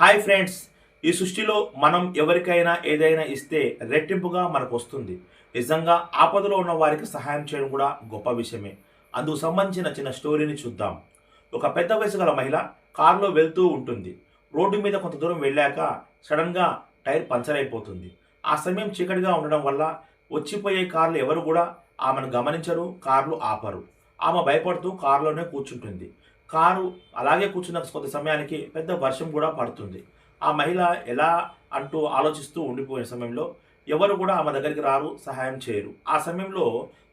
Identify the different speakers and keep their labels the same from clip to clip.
Speaker 1: Hi friends, ఈ సృష్టిలో మనం ఎవరికైనా ఏదైనా ఇస్తే రెట్టింపుగా మనకు వస్తుంది. నిజంగా ఆపదలో ఉన్న వారికి సహాయం చేయడం కూడా గొప్ప విషయమే. అందుకు సంబంధించిన చిన్న స్టోరీని చూద్దాం. ఒక పెద్ద వయసు గల మహిళ కారులో వెళ్తూ ఉంటుంది. రోడ్డు మీద కొంత దూరం వెళ్ళాక సడన్గా టైర్ పంచర్ అయిపోతుంది. ఆ సమయం చీకటిగా ఉండడం వల్ల వచ్చిపోయే కార్లు ఎవరు కూడా ఆమెను గమనించరు, కార్లు ఆపరు. ఆమె భయపడుతూ కారులోనే కూర్చుంటుంది. కారు అలాగే కూర్చున్న కొంత సమయానికి పెద్ద వర్షం కూడా పడుతుంది. ఆ మహిళ ఎలా అంటూ ఆలోచిస్తూ ఉండిపోయిన సమయంలో ఎవరు కూడా ఆమె దగ్గరికి రారు, సహాయం చేయరు. ఆ సమయంలో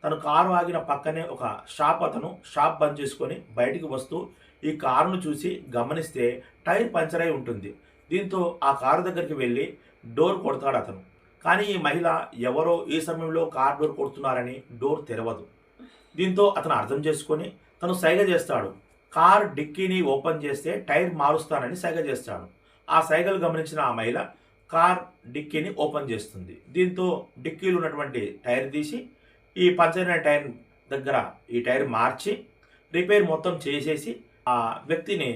Speaker 1: తను కారు ఆగిన పక్కనే ఒక షాప్ బంద్ చేసుకొని బయటికి వస్తూ ఈ కారును చూసి గమనిస్తే టైర్ పంచర్ అయి ఉంటుంది. దీంతో ఆ కారు దగ్గరికి వెళ్ళి డోర్ కొడతాడు అతను. కానీ ఈ మహిళ ఎవరో ఈ సమయంలో కార్ డోర్ కొడుతున్నారని డోర్ తెరవదు. దీంతో అతను అర్థం చేసుకొని తను సైగ చేస్తాడు. కార్ డిక్కీని ఓపెన్ చేస్తే టైర్ మారుస్తానని సైగ చేస్తాడు. ఆ సైగలు గమనించిన ఆ మహిళ కార్ డిక్కీని ఓపెన్ చేస్తుంది. దీంతో డిక్కీలో ఉన్నటువంటి టైర్ తీసి ఈ పంచర్ అయిన టైర్ దగ్గర ఈ టైర్ మార్చి రిపేర్ మొత్తం చేసేసి ఆ వ్యక్తిని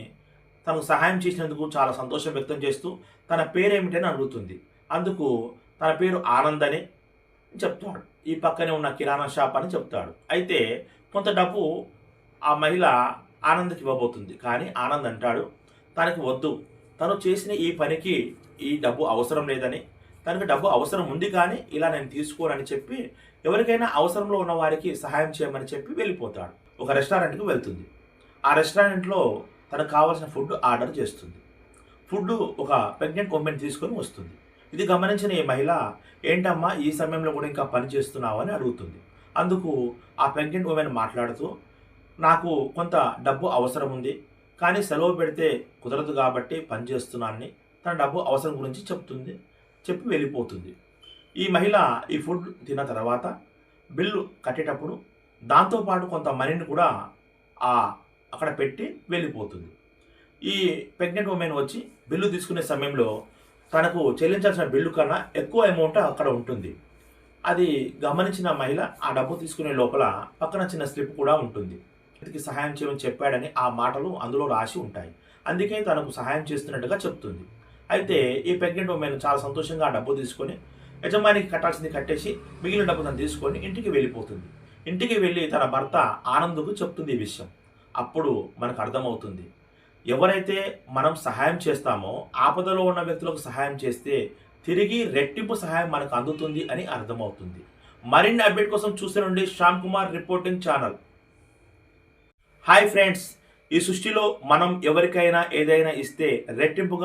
Speaker 1: తనకు సహాయం చేసినందుకు చాలా సంతోషం వ్యక్తం చేస్తూ తన పేరేమిటని అడుగుతుంది. అందుకు తన పేరు ఆనంద్ అని చెప్తాడు. ఈ పక్కనే ఉన్న కిరాణా షాప్ అని చెప్తాడు. అయితే కొంత డబ్బు ఆ మహిళ ఆనంద్కి ఇవ్వబోతుంది. కానీ ఆనంద్ అంటాడు తనకి వద్దు, తను చేసిన ఈ పనికి ఈ డబ్బు అవసరం లేదని, తనకి డబ్బు అవసరం ఉంది కానీ ఇలా నేను తీసుకోనని చెప్పి ఎవరికైనా అవసరంలో ఉన్న వారికి సహాయం చేయమని చెప్పి వెళ్ళిపోతాడు. ఒక రెస్టారెంట్కి వెళ్తుంది. ఆ రెస్టారెంట్లో తనకు కావాల్సిన ఫుడ్ ఆర్డర్ చేస్తుంది. ఫుడ్ ఒక ప్రెగ్నెంట్ ఉమెన్ తీసుకొని వస్తుంది. ఇది గమనించిన ఈ మహిళ ఏంటమ్మా ఈ సమయంలో కూడా ఇంకా పని చేస్తున్నావు అని అడుగుతుంది. అందుకు ఆ ప్రెగ్నెంట్ ఉమెన్ మాట్లాడుతూ నాకు కొంత డబ్బు అవసరం ఉంది, కానీ సెలవు పెడితే కుదరదు కాబట్టి పని చేస్తున్నానని తన డబ్బు అవసరం గురించి చెప్పి వెళ్ళిపోతుంది. ఈ మహిళ ఈ ఫుడ్ తిన్న తర్వాత బిల్లు కట్టేటప్పుడు దాంతోపాటు కొంత మనీని కూడా అక్కడ పెట్టి వెళ్ళిపోతుంది. ఈ ప్రెగ్నెంట్ ఉమెన్ వచ్చి బిల్లు తీసుకునే సమయంలో తనకు చెల్లించాల్సిన బిల్లు కన్నా ఎక్కువ అమౌంట్ అక్కడ ఉంటుంది. అది గమనించిన మహిళ ఆ డబ్బు తీసుకునే లోపల పక్కన చిన్న స్లిప్ కూడా ఉంటుంది. వ్యక్తికి సహాయం చేయమని చెప్పాడని ఆ మాటలు అందులో రాసి ఉంటాయి. అందుకే తనకు సహాయం చేస్తున్నట్టుగా చెప్తుంది. అయితే ఈ ప్రెగ్నెంట్ ఉమెన్ చాలా సంతోషంగా ఆ డబ్బు తీసుకొని యజమానికి కట్టాల్సింది కట్టేసి మిగిలిన డబ్బు తను తీసుకొని ఇంటికి వెళ్ళిపోతుంది. ఇంటికి వెళ్ళి తన భర్త ఆనంద్కు చెప్తుంది ఈ విషయం. అప్పుడు మనకు అర్థమవుతుంది, ఎవరైతే మనం సహాయం చేస్తామో ఆపదలో ఉన్న వ్యక్తులకు సహాయం చేస్తే తిరిగి రెట్టింపు సహాయం మనకు అందుతుంది అని అర్థమవుతుంది. మరిన్ని అప్డేట్ కోసం చూస్తూ నుండి Shyam Kumar reporting channel. Hi friends, ఈ సృష్టిలో మనం ఎవరికైనా ఏదైనా ఇస్తే రెట్టింపుగా